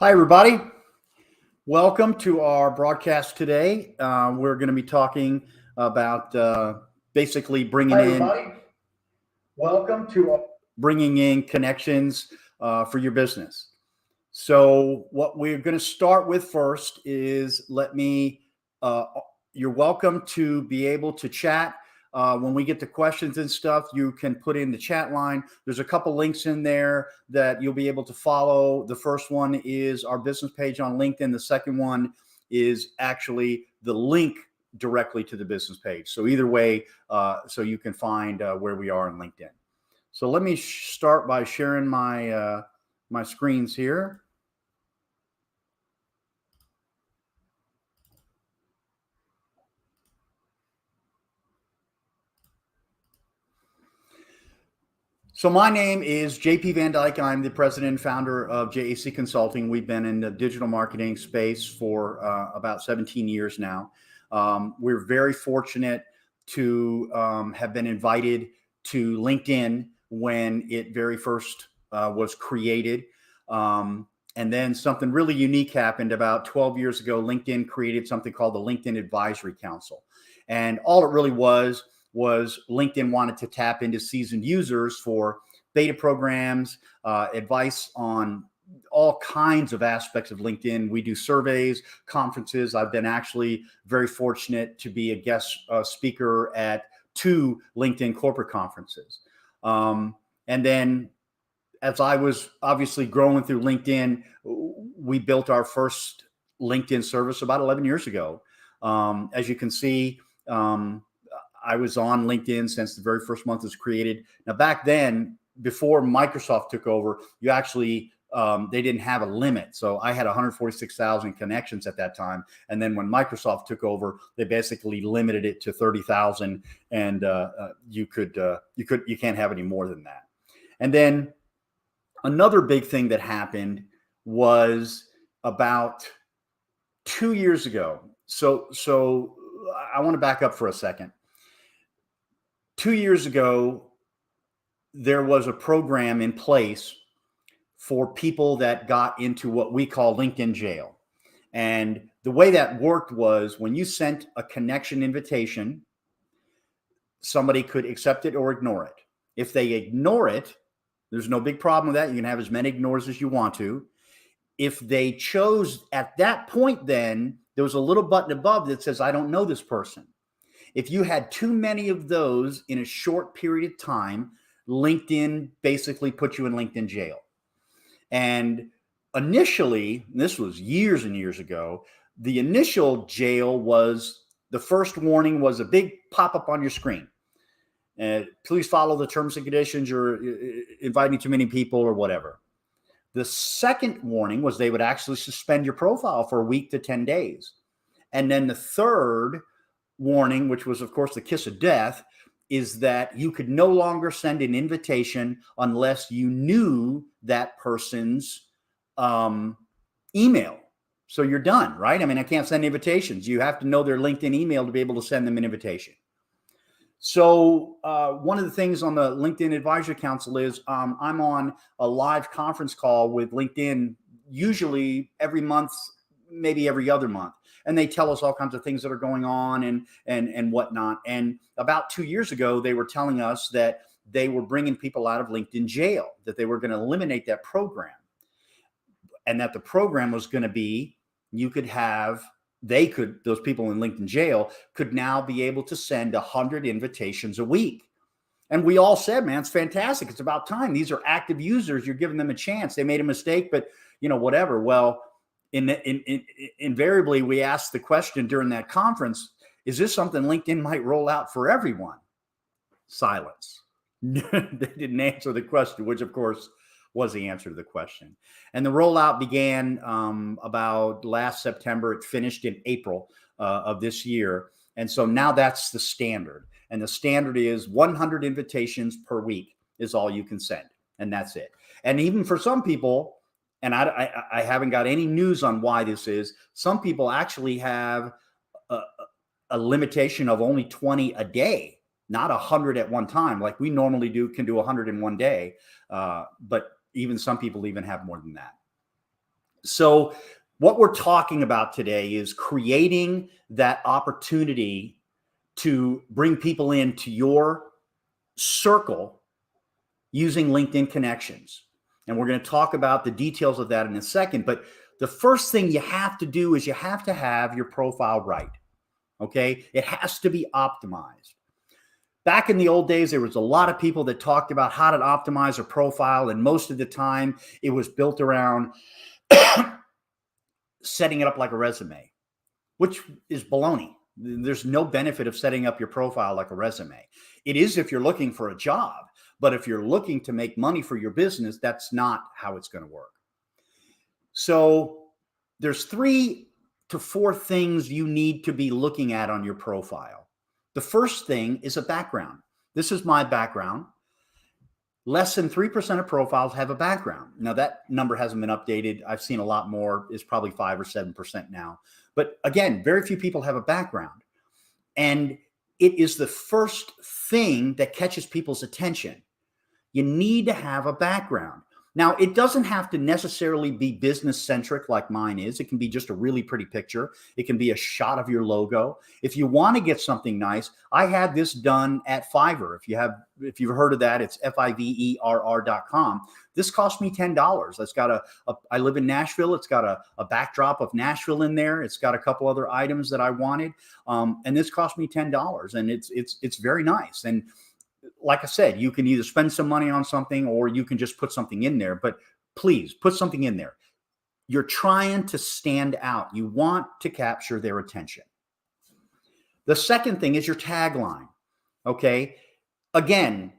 Hi, everybody. Welcome to our broadcast today. We're going to be talking about basically Hi, everybody. Welcome to our bringing in connections for your business. So, what we're going to start with first is you're welcome to be able to chat. When we get to questions and stuff, you can put in the chat line. There's a couple links in there that you'll be able to follow. The first one is our business page on LinkedIn. The second one is actually the link directly to the business page. So either way, so you can find where we are on LinkedIn. So let me start by sharing my screens here. So my name is JP Van Dyke. I'm the president and founder of JAC Consulting. We've been in the digital marketing space for about 17 years now. We're very fortunate to have been invited to LinkedIn when it very first was created. And then something really unique happened about 12 years ago. LinkedIn created something called the LinkedIn Advisory Council. And all it really was LinkedIn wanted to tap into seasoned users for beta programs, advice on all kinds of aspects of LinkedIn. We do surveys, conferences. I've been actually very fortunate to be a guest speaker at 2 LinkedIn corporate conferences. And then as I was obviously growing through LinkedIn, we built our first LinkedIn service about 11 years ago. As you can see, I was on LinkedIn since the very first month it was created. Now, back then, before Microsoft took over, you actually, they didn't have a limit. So I had 146,000 connections at that time. And then when Microsoft took over, they basically limited it to 30,000, and you can't have any more than that. And then another big thing that happened was about 2 years ago. So I want to back up for a second. 2 years ago, there was a program in place for people that got into what we call LinkedIn jail. And the way that worked was when you sent a connection invitation, somebody could accept it or ignore it. If they ignore it, there's no big problem with that. You can have as many ignores as you want to. If they chose at that point, then there was a little button above that says, I don't know this person. If you had too many of those in a short period of time, LinkedIn basically put you in LinkedIn jail. And initially, this was years and years ago, the initial jail was the first warning was a big pop-up on your screen. Please follow the terms and conditions. You're inviting too many people or whatever. The second warning was they would actually suspend your profile for a week to 10 days. And then the third warning, which was, of course, the kiss of death, is that you could no longer send an invitation unless you knew that person's email. So you're done, right? I mean, I can't send invitations. You have to know their LinkedIn email to be able to send them an invitation. So one of the things on the LinkedIn Advisory Council is I'm on a live conference call with LinkedIn, usually every month, maybe every other month. And they tell us all kinds of things that are going on and whatnot. And about 2 years ago, they were telling us that they were bringing people out of LinkedIn jail, that they were going to eliminate that program. And that the program was going to be, those people in LinkedIn jail could now be able to send 100 invitations a week. And we all said, man, it's fantastic. It's about time. These are active users. You're giving them a chance. They made a mistake, but whatever. Well, invariably, we asked the question during that conference, is this something LinkedIn might roll out for everyone? Silence. They didn't answer the question, which of course was the answer to the question. And the rollout began about last September. It finished in April of this year. And so now that's the standard. And the standard is 100 invitations per week is all you can send. And that's it. And even for some people, and I haven't got any news on why this is, some people actually have a limitation of only 20 a day, not 100 at one time. Like we normally can do 100 in one day. But even some people even have more than that. So what we're talking about today is creating that opportunity to bring people into your circle using LinkedIn connections. And we're going to talk about the details of that in a second. But the first thing you have to do is you have to have your profile right. Okay. It has to be optimized. Back in the old days, there was a lot of people that talked about how to optimize a profile. And most of the time it was built around setting it up like a resume, which is baloney. There's no benefit of setting up your profile like a resume. It is if you're looking for a job, but if you're looking to make money for your business, that's not how it's going to work. So there's 3 to 4 things you need to be looking at on your profile. The first thing is a background. This is my background. Less than 3% of profiles have a background. Now that number hasn't been updated. I've seen a lot more. It's probably 5 or 7% now. But again, very few people have a background. And it is the first thing that catches people's attention. You need to have a background. Now, it doesn't have to necessarily be business centric like mine is. It can be just a really pretty picture. It can be a shot of your logo. If you want to get something nice, I had this done at Fiverr. If you've heard of that, it's fiverr.com. This cost me $10. It's got I live in Nashville. It's got a backdrop of Nashville in there. It's got a couple other items that I wanted. And this cost me $10, and it's very nice. And like I said, you can either spend some money on something or you can just put something in there, but please put something in there. You're trying to stand out. You want to capture their attention. The second thing is your tagline. Okay. Again,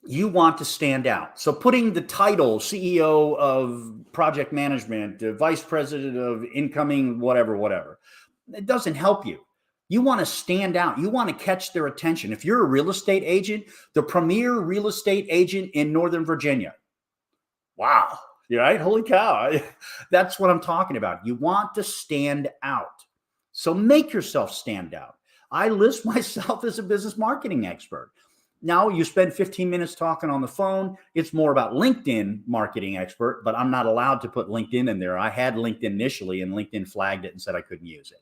you want to stand out. So putting the title CEO of project management, vice president of incoming, whatever, it doesn't help you. You want to stand out. You want to catch their attention. If you're a real estate agent, the premier real estate agent in Northern Virginia. Wow. Right? Holy cow. That's what I'm talking about. You want to stand out. So make yourself stand out. I list myself as a business marketing expert. Now you spend 15 minutes talking on the phone. It's more about LinkedIn marketing expert, but I'm not allowed to put LinkedIn in there. I had LinkedIn initially and LinkedIn flagged it and said I couldn't use it.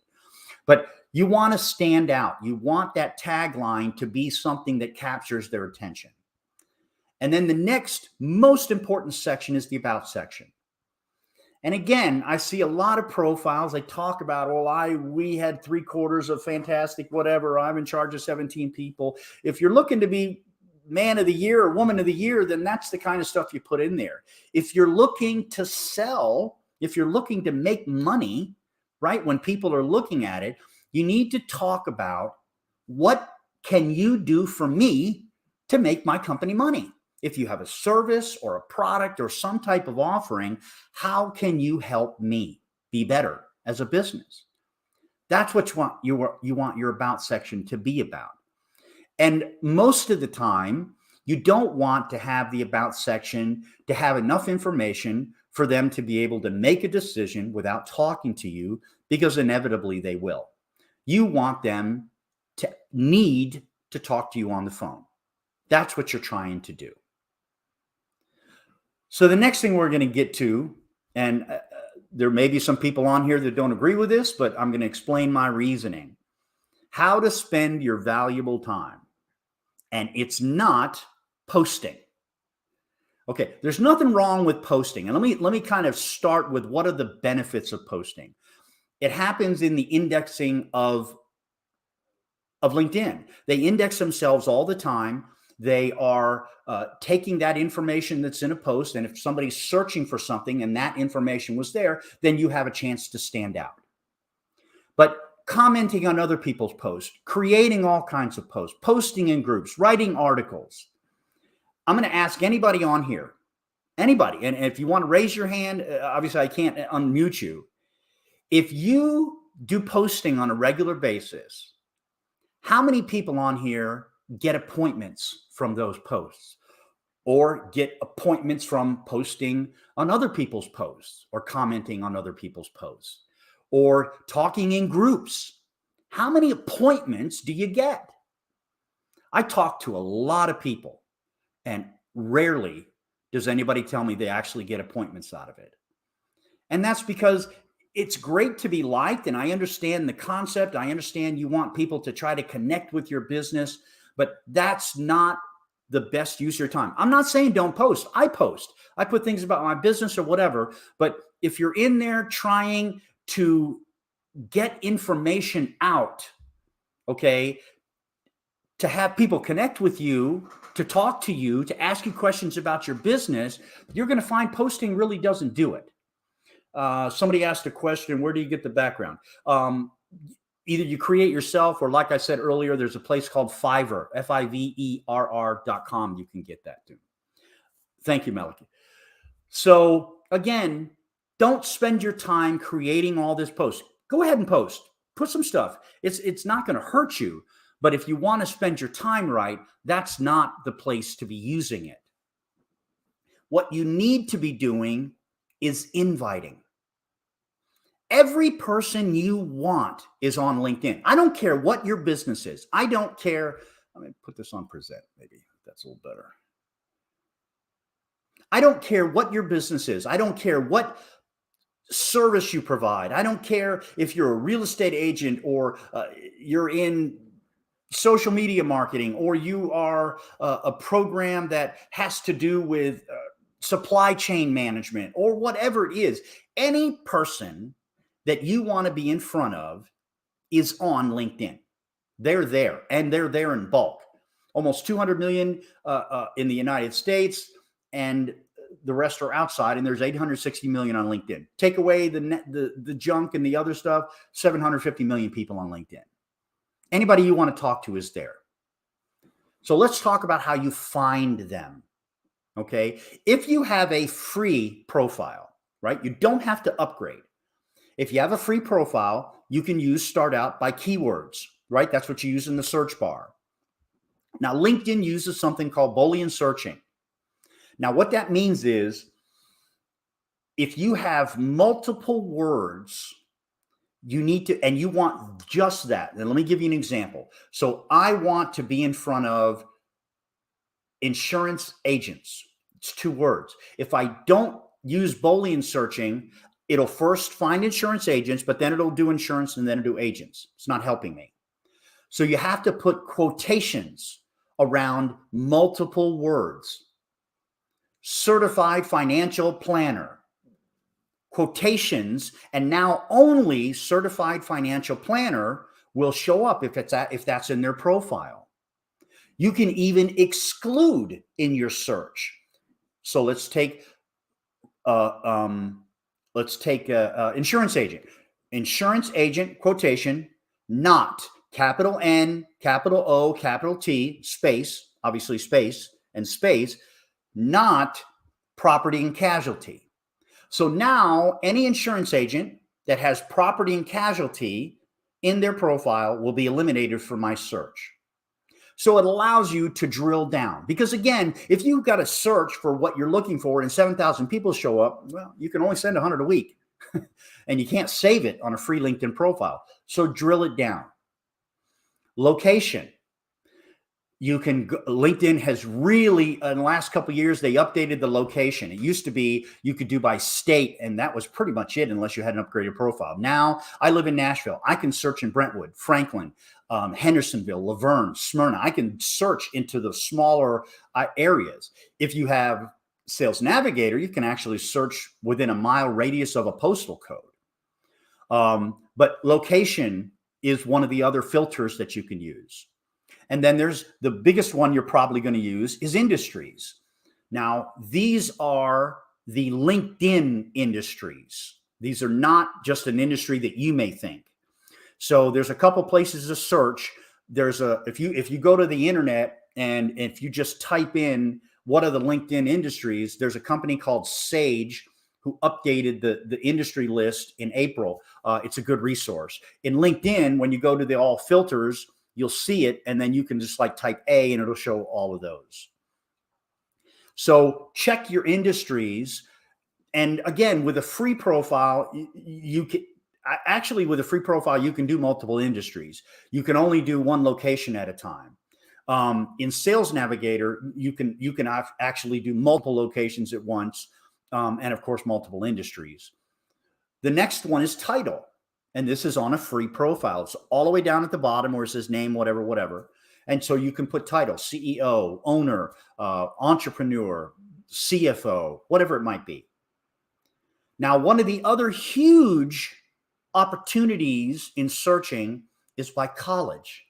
But you want to stand out. You want that tagline to be something that captures their attention. And then the next most important section is the about section. And again, I see a lot of profiles. They talk about, we had 3/4 of fantastic, whatever. I'm in charge of 17 people. If you're looking to be man of the year or woman of the year, then that's the kind of stuff you put in there. If you're looking to sell, if you're looking to make money, right, when people are looking at it, you need to talk about what can you do for me to make my company money? If you have a service or a product or some type of offering, how can you help me be better as a business? That's what you want your about section to be about. And most of the time, you don't want to have the about section to have enough information for them to be able to make a decision without talking to you, because inevitably they will. You want them to need to talk to you on the phone. That's what you're trying to do. So the next thing we're going to get to, and there may be some people on here that don't agree with this, but I'm going to explain my reasoning. How to spend your valuable time. And it's not posting. Okay, there's nothing wrong with posting. And let me kind of start with what are the benefits of posting. It happens in the indexing of LinkedIn. They index themselves all the time. They are taking that information that's in a post, and if somebody's searching for something and that information was there, then you have a chance to stand out. But commenting on other people's posts, creating all kinds of posts, posting in groups, writing articles. I'm going to ask anybody on here, anybody, and if you want to raise your hand, obviously I can't unmute you. If you do posting on a regular basis, how many people on here get appointments from those posts or get appointments from posting on other people's posts or commenting on other people's posts or talking in groups? How many appointments do you get? I talk to a lot of people, and rarely does anybody tell me they actually get appointments out of it. And that's because it's great to be liked. And I understand the concept. I understand you want people to try to connect with your business, but that's not the best use of your time. I'm not saying don't post. I post. I put things about my business or whatever. But if you're in there trying to get information out, okay, to have people connect with you, to talk to you, to ask you questions about your business, you're going to find posting really doesn't do it. Somebody asked a question, where do you get the background? Either you create yourself, or like I said earlier, there's a place called Fiverr, Fiverr.com. You can get that too. Thank you, Melody. So again, don't spend your time creating all this post. Go ahead and post. Put some stuff. It's not going to hurt you. But if you want to spend your time right, that's not the place to be using it. What you need to be doing is inviting. Every person you want is on LinkedIn. I don't care what your business is. I don't care. Let me put this on present, maybe. That's a little better. I don't care what your business is. I don't care what service you provide. I don't care if you're a real estate agent, or you're in social media marketing, or you are a program that has to do with supply chain management, or whatever it is. Any person that you want to be in front of is on LinkedIn. They're there, and they're there in bulk. Almost 200 million in the United States, and the rest are outside, and there's 860 million on LinkedIn. Take away the junk and the other stuff, 750 million people on LinkedIn. Anybody you want to talk to is there. So let's talk about how you find them. Okay. If you have a free profile, right, you don't have to upgrade. If you have a free profile, you can use start out by keywords, right? That's what you use in the search bar. Now, LinkedIn uses something called Boolean searching. Now, what that means is if you have multiple words, you need to, and you want just that. Then let me give you an example. So I want to be in front of insurance agents. It's 2 words. If I don't use Boolean searching, it'll first find insurance agents, but then it'll do insurance, and then it'll do agents. It's not helping me. So you have to put quotations around multiple words. Certified financial planner. Quotations, and now only certified financial planner will show up if that's in their profile. You can even exclude in your search. So let's take insurance agent. Insurance agent quotation, not capital N, capital O, capital T, space, obviously space and space, not property and casualty. So now any insurance agent that has property and casualty in their profile will be eliminated from my search. So it allows you to drill down, because again, if you've got a search for what you're looking for and 7,000 people show up, well, you can only send 100 a week and you can't save it on a free LinkedIn profile. So drill it down. Location. You can LinkedIn has really, in the last couple of years, they updated the location. It used to be you could do by state, and that was pretty much it unless you had an upgraded profile. Now, I live in Nashville. I can search in Brentwood, Franklin, Hendersonville, Laverne, Smyrna. I can search into the smaller areas. If you have Sales Navigator, you can actually search within a mile radius of a postal code. But location is one of the other filters that you can use. And then there's the biggest one you're probably going to use is industries. Now, these are the LinkedIn industries. These are not just an industry that you may think. So there's a couple places to search. There's if you go to the internet and if you just type in what are the LinkedIn industries, there's a company called Sage who updated the industry list in April. It's a good resource. In LinkedIn, when you go to the all filters, you'll see it, and then you can just like type A and it'll show all of those. So check your industries. And again, with a free profile, you can actually, with a free profile, you can do multiple industries. You can only do one location at a time. In Sales Navigator, you can actually do multiple locations at once, and of course, multiple industries. The next one is title. And this is on a free profile. It's all the way down at the bottom where it says name, whatever, whatever. And so you can put title, CEO, owner, entrepreneur, CFO, whatever it might be. Now, one of the other huge opportunities in searching is by college.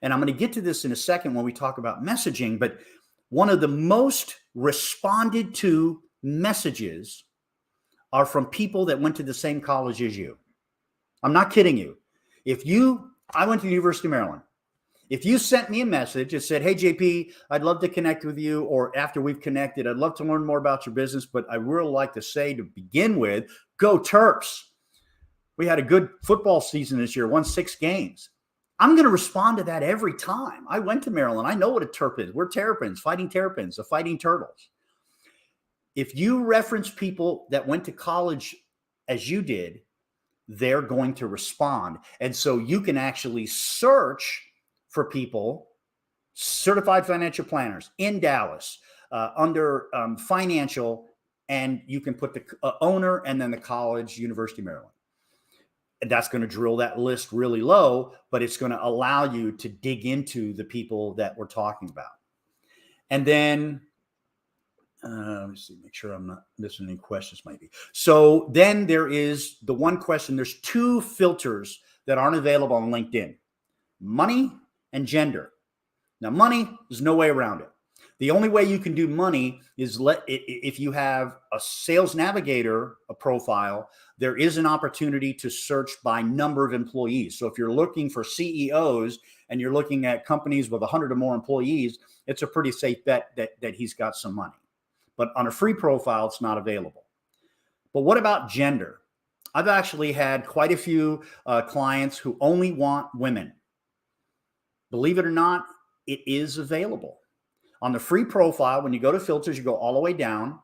And I'm going to get to this in a second when we talk about messaging, but one of the most responded to messages are from people that went to the same college as you. I'm not kidding you. I went to the University of Maryland. If you sent me a message that said, hey, JP, I'd love to connect with you, or after we've connected, I'd love to learn more about your business, but I really like to say to begin with, go Terps. We had a good football season this year, won 6 games. I'm going to respond to that every time. I went to Maryland. I know what a Terp is. We're Terrapins, Fighting Terrapins, the Fighting Turtles. If you reference people that went to college as you did, they're going to respond. And so you can actually search for people, certified financial planners in Dallas, under financial, and you can put the owner and then the college, University of Maryland. And that's going to drill that list really low, but it's going to allow you to dig into the people that we're talking about. And then, let me see, make sure I'm not missing any questions maybe. So then there is the one question. There's 2 filters that aren't available on LinkedIn: money and gender. Now, money, there's no way around it. The only way you can do money is if you have a sales navigator, a profile, there is an opportunity to search by number of employees. So if you're looking for CEOs and you're looking at companies with 100 or more employees, it's a pretty safe bet that he's got some money. But on a free profile, it's not available. But what about gender? I've actually had quite a few clients who only want women. Believe it or not, it is available. On the free profile, when you go to filters, you go all the way down,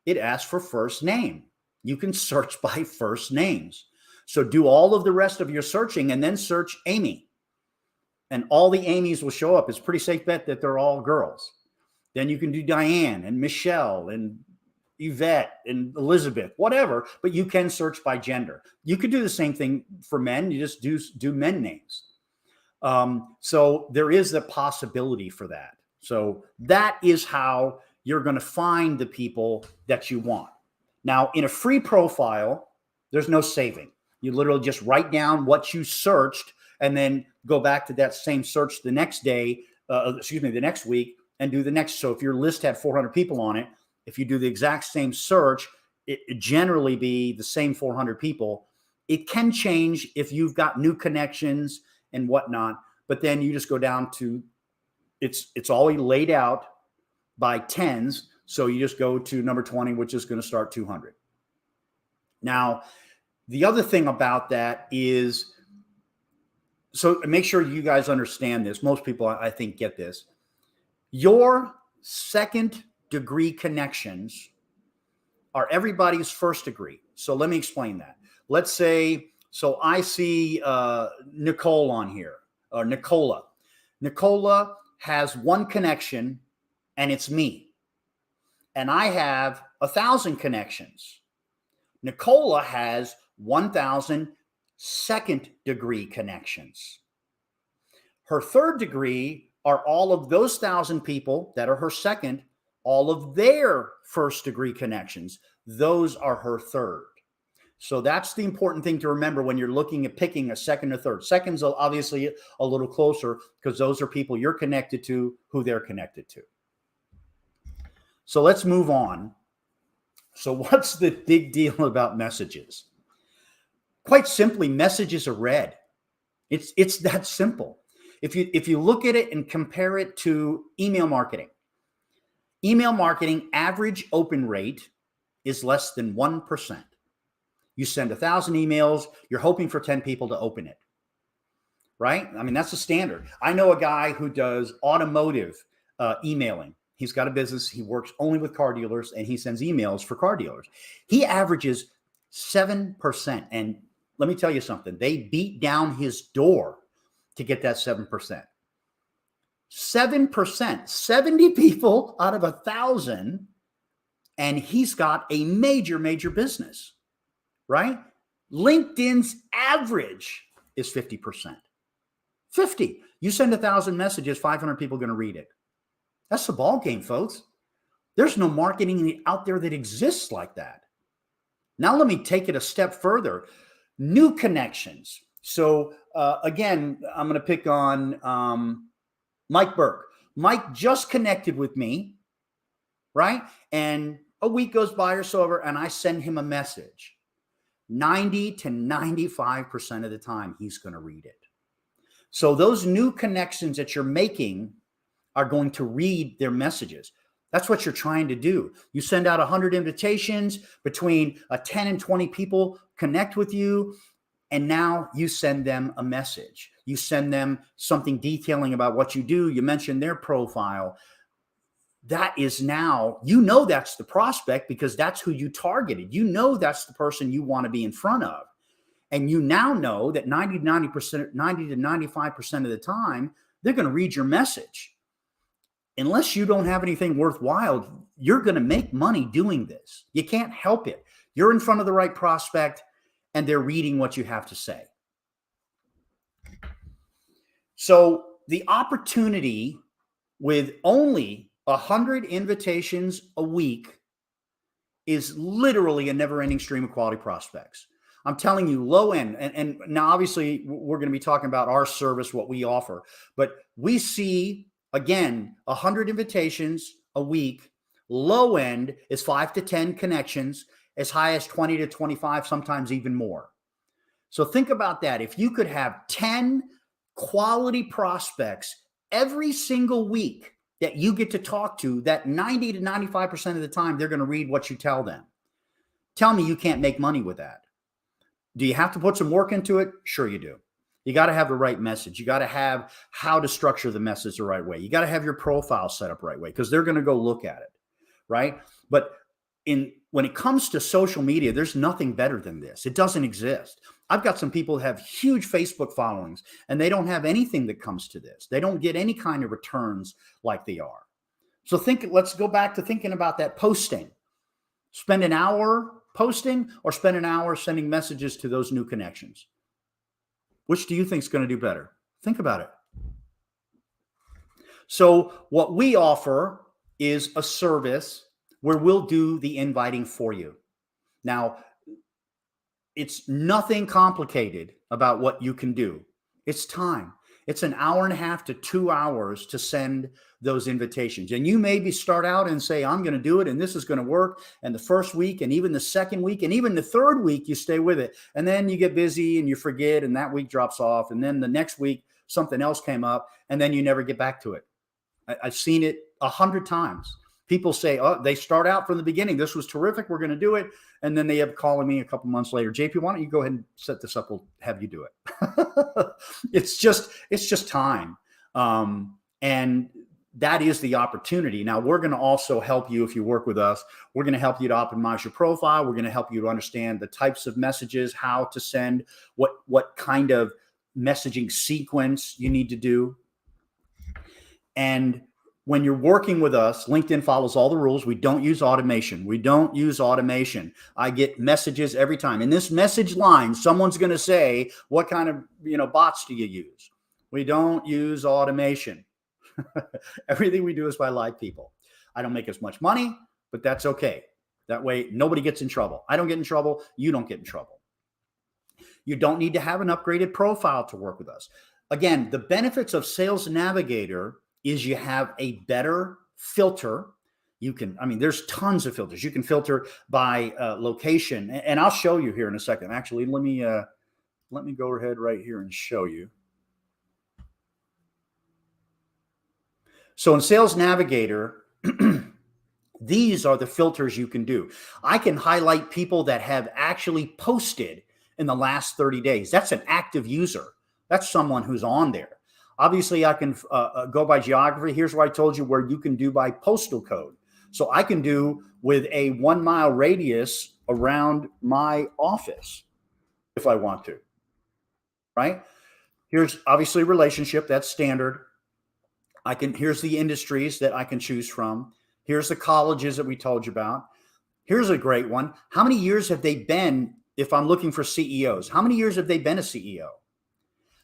it asks for first name. You can search by first names. So do all of the rest of your searching and then search Amy. And all the Amy's will show up. It's a pretty safe bet that they're all girls. Then you can do Diane and Michelle and Yvette and Elizabeth, whatever, but you can search by gender. You could do the same thing for men. You just do men names. So there is the possibility for that. So that is how you're going to find the people that you want. Now, in a free profile, there's no saving. You literally just write down what you searched and then go back to that same search the next day, the next week, and do the next. So if your list had 400 people on it, if you do the exact same search, it generally be the same 400 people. It can change if you've got new connections and whatnot, but then you just go down to, it's already laid out by tens. So you just go to number 20, which is going to start 200. Now, the other thing about that is, so make sure you guys understand this. Most people, I think, get this. Your second degree connections are everybody's first degree. So let me explain that. Let's say, so I see Nicole on here, or Nicola. Nicola has one connection, and it's me. And I have 1,000 connections. Nicola has 1,000 second degree connections. Her third degree are all of those 1,000 people that are her second, all of their first degree connections. Those are her third. So that's the important thing to remember when you're looking at picking a second or third. Second's obviously a little closer because those are people you're connected to, who they're connected to. So let's move on. So what's the big deal about messages? Quite simply, messages are read. It's that simple. If you look at it and compare it to email marketing average open rate is less than 1%. You send 1,000 emails, you're hoping for 10 people to open it, right? I mean, that's the standard. I know a guy who does automotive emailing. He's got a business. He works only with car dealers, and he sends emails for car dealers. He averages 7%. And let me tell you something. They beat down his door to get that 7%. 7%, 70 people out of 1,000, and he's got a major, major business. right? LinkedIn's average is 50%. 50. You send 1,000 messages, 500 people are going to read it. That's the ball game, folks. There's no marketing out there that exists like that. Now let me take it a step further. New connections. So again, I'm going to pick on Mike Burke. Mike just connected with me, right? And a week goes by or so over, and I send him a message. 90 to 95% of the time, he's going to read it. So those new connections that you're making are going to read their messages. That's what you're trying to do. You send out 100 invitations, between 10 and 20 people connect with you, and now you send them a message. You send them something detailing about what you do. You mention their profile. That is now, that's the prospect because that's who you targeted. That's the person you want to be in front of. And you now know that 90 to 95% of the time, they're going to read your message. Unless you don't have anything worthwhile, you're going to make money doing this. You can't help it. You're in front of the right prospect and they're reading what you have to say. So the opportunity with only 100 invitations a week is literally a never-ending stream of quality prospects. I'm telling you, low end, and now obviously we're going to be talking about our service, what we offer, but we see, again, 100 invitations a week. Low end is 5 to 10 connections, as high as 20 to 25, sometimes even more. So think about that. If you could have 10 quality prospects every single week that you get to talk to, that 90 to 95% of the time, they're going to read what you tell them. Tell me you can't make money with that. Do you have to put some work into it? Sure you do. You got to have the right message. You got to have how to structure the message the right way. You got to have your profile set up right way because they're going to go look at it, right? But when it comes to social media, there's nothing better than this. It doesn't exist. I've got some people that have huge Facebook followings and they don't have anything that comes to this. They don't get any kind of returns like they are. So let's go back to thinking about that posting. Spend an hour posting or spend an hour sending messages to those new connections. Which do you think is going to do better? Think about it. So what we offer is a service where we'll do the inviting for you. Now, it's nothing complicated about what you can do. It's time. It's an hour and a half to 2 hours to send those invitations. And you maybe start out and say, I'm going to do it and this is going to work. And the first week and even the second week and even the third week, you stay with it. And then you get busy and you forget and that week drops off. And then the next week, something else came up and then you never get back to it. I've seen it 100 times. People say, oh, they start out from the beginning. This was terrific. We're going to do it. And then they have calling me a couple months later. JP, why don't you go ahead and set this up? We'll have you do it. It's just time. And that is the opportunity. Now we're going to also help you if you work with us. We're going to help you to optimize your profile. We're going to help you to understand the types of messages, how to send, what kind of messaging sequence you need to do. And when you're working with us, LinkedIn follows all the rules. We don't use automation. I get messages every time. In this message line, someone's going to say, what kind of, bots do you use? We don't use automation. Everything we do is by live people. I don't make as much money, but that's okay. That way, nobody gets in trouble. I don't get in trouble. You don't get in trouble. You don't need to have an upgraded profile to work with us. Again, the benefits of Sales Navigator is you have a better filter. There's tons of filters. You can filter by location, and I'll show you here in a second. Actually, let me go ahead right here and show you. So in Sales Navigator, these are the filters you can do. I can highlight people that have actually posted in the last 30 days. That's an active user. That's someone who's on there. Obviously, I can go by geography. Here's what I told you where you can do by postal code. So I can do with a 1 mile radius around my office if I want to, right? Here's obviously relationship. That's standard. Here's the industries that I can choose from. Here's the colleges that we told you about. Here's a great one. How many years have they been if I'm looking for CEOs, how many years have they been a CEO?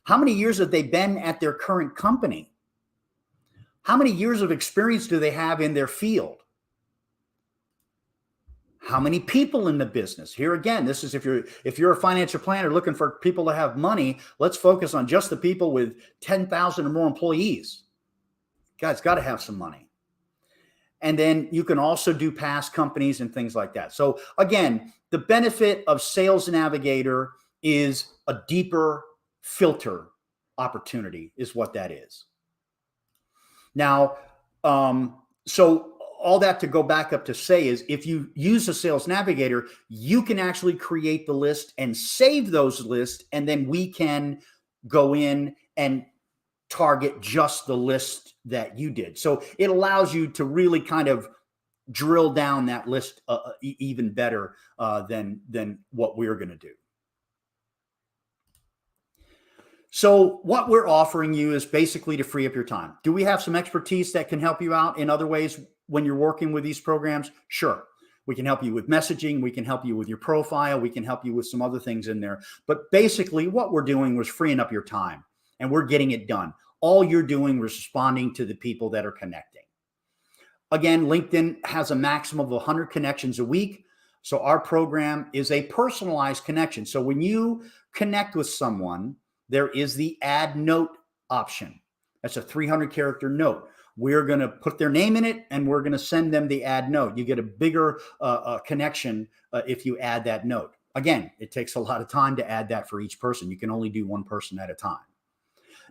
How many years have they been at their current company? How many years of experience do they have in their field? How many people in the business? Here again, this is if you're a financial planner looking for people to have money, let's focus on just the people with 10,000 or more employees. Guys, got to have some money. And then you can also do past companies and things like that. So again, the benefit of Sales Navigator is a deeper filter opportunity is what that is. Now, so all that to go back up to say is if you use a Sales Navigator, you can actually create the list and save those lists. And then we can go in and target just the list that you did. So it allows you to really kind of drill down that list even better than what we're going to do. So what we're offering you is basically to free up your time. Do we have some expertise that can help you out in other ways when you're working with these programs? Sure. We can help you with messaging. We can help you with your profile. We can help you with some other things in there. But basically what we're doing was freeing up your time and we're getting it done. All you're doing is responding to the people that are connecting. Again, LinkedIn has a maximum of 100 connections a week. So our program is a personalized connection. So when you connect with someone, there is the add note option. That's a 300-character note. We're going to put their name in it and we're going to send them the add note. You get a bigger connection if you add that note. Again, it takes a lot of time to add that for each person. You can only do one person at a time.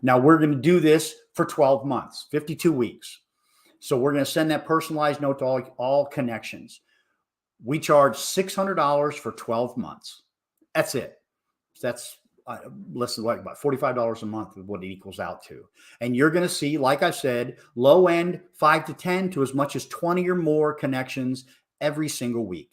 Now we're going to do this for 12 months, 52 weeks. So we're going to send that personalized note to all connections. We charge $600 for 12 months. That's it. That's less than like about $45 a month is what it equals out to. And you're going to see, like I said, low end 5 to 10 to as much as 20 or more connections every single week.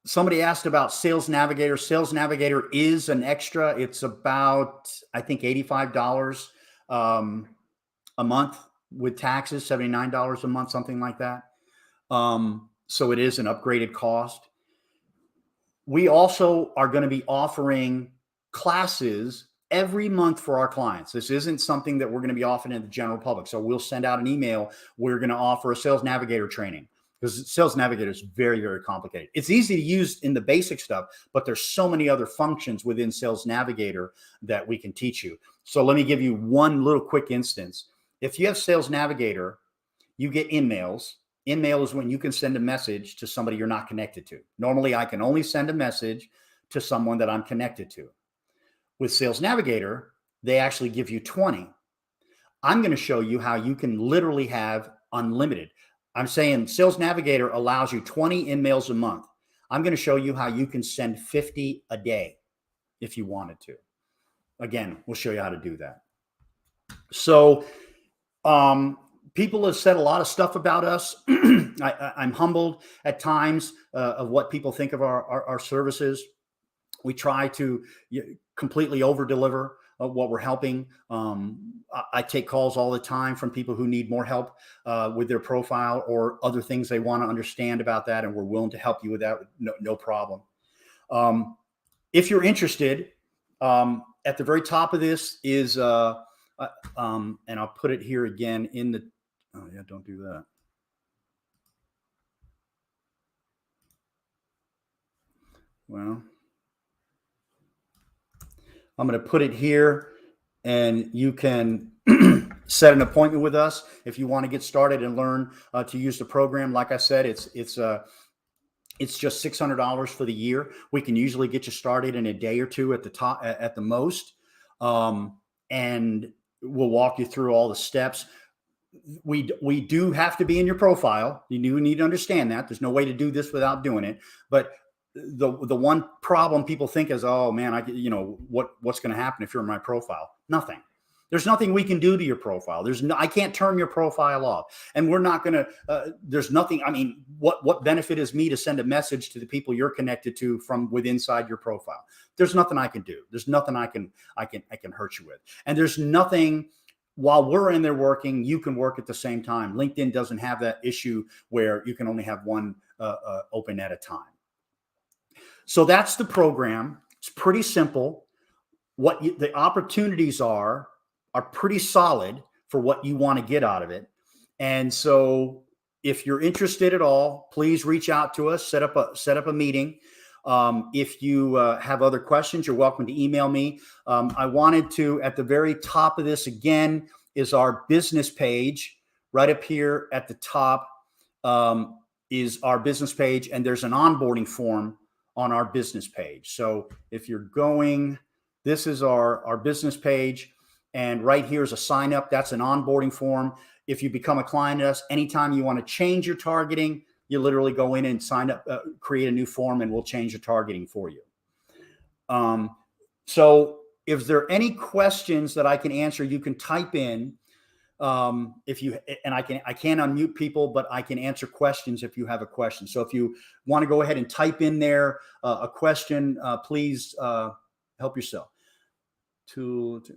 Somebody asked about Sales Navigator. Sales Navigator is an extra. It's about, I think, $85 a month with taxes, $79 a month, something like that. So it is an upgraded cost. We also are going to be offering classes every month for our clients. This isn't something that we're going to be offering to the general public. So we'll send out an email. We're going to offer a Sales Navigator training because Sales Navigator is very, very complicated. It's easy to use in the basic stuff, but there's so many other functions within Sales Navigator that we can teach you. So let me give you one little quick instance. If you have Sales Navigator, you get InMails. InMail is when you can send a message to somebody you're not connected to. Normally, I can only send a message to someone that I'm connected to. With Sales Navigator, they actually give you 20. I'm going to show you how you can literally have unlimited. I'm saying Sales Navigator allows you 20 InMails a month. I'm going to show you how you can send 50 a day if you wanted to. Again, we'll show you how to do that. So, people have said a lot of stuff about us. I'm humbled at times of what people think of our services. We try to completely over-deliver what we're helping. I take calls all the time from people who need more help with their profile or other things they want to understand about that, and we're willing to help you with that. No problem. If you're interested, at the very top of this is, and I'll put it here again in the, oh yeah, don't do that. Well, I'm going to put it here and you can set an appointment with us if you want to get started and learn to use the program. Like I said, it's just $600 for the year. We can usually get you started in a day or two at the top, at the most. And we'll walk you through all the steps. We do have to be in your profile. You do need to understand that. There's no way to do this without doing it. But the one problem people think is, oh man, what's going to happen if you're in my profile? Nothing. There's nothing we can do to your profile. I can't turn your profile off, and we're not going to. There's nothing. I mean, what benefit is me to send a message to the people you're connected to from inside your profile? There's nothing I can do. There's nothing I can hurt you with, and there's nothing. While we're in there working, you can work at the same time. LinkedIn doesn't have that issue where you can only have one open at a time. So that's the program. It's pretty simple. The opportunities are pretty solid for what you want to get out of it. And so if you're interested at all, please reach out to us, set up a meeting. If you have other questions, you're welcome to email me. I wanted to, at the very top of this again, is our business page. Right up here at the top is our business page, and there's an onboarding form on our business page. So if you're going, this is our business page, and right here is a sign up. That's an onboarding form. If you become a client of us, anytime you want to change your targeting, you literally go in and sign up, create a new form, and we'll change the targeting for you. So if there are any questions that I can answer, you can type in. If you, and I can't unmute people, but I can answer questions if you have a question. So if you want to go ahead and type in there a question, please help yourself. Let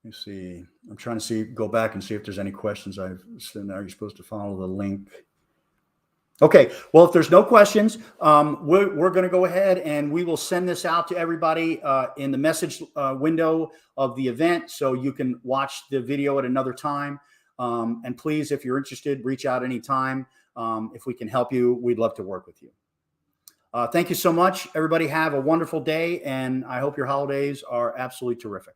me see. I'm trying to go back and see if there's any questions I've sent. Are you supposed to follow the link? Okay. Well, if there's no questions, we're going to go ahead and we will send this out to everybody in the message window of the event, so you can watch the video at another time. And please, if you're interested, reach out anytime. If we can help you, we'd love to work with you. Thank you so much, everybody. Have a wonderful day, and I hope your holidays are absolutely terrific.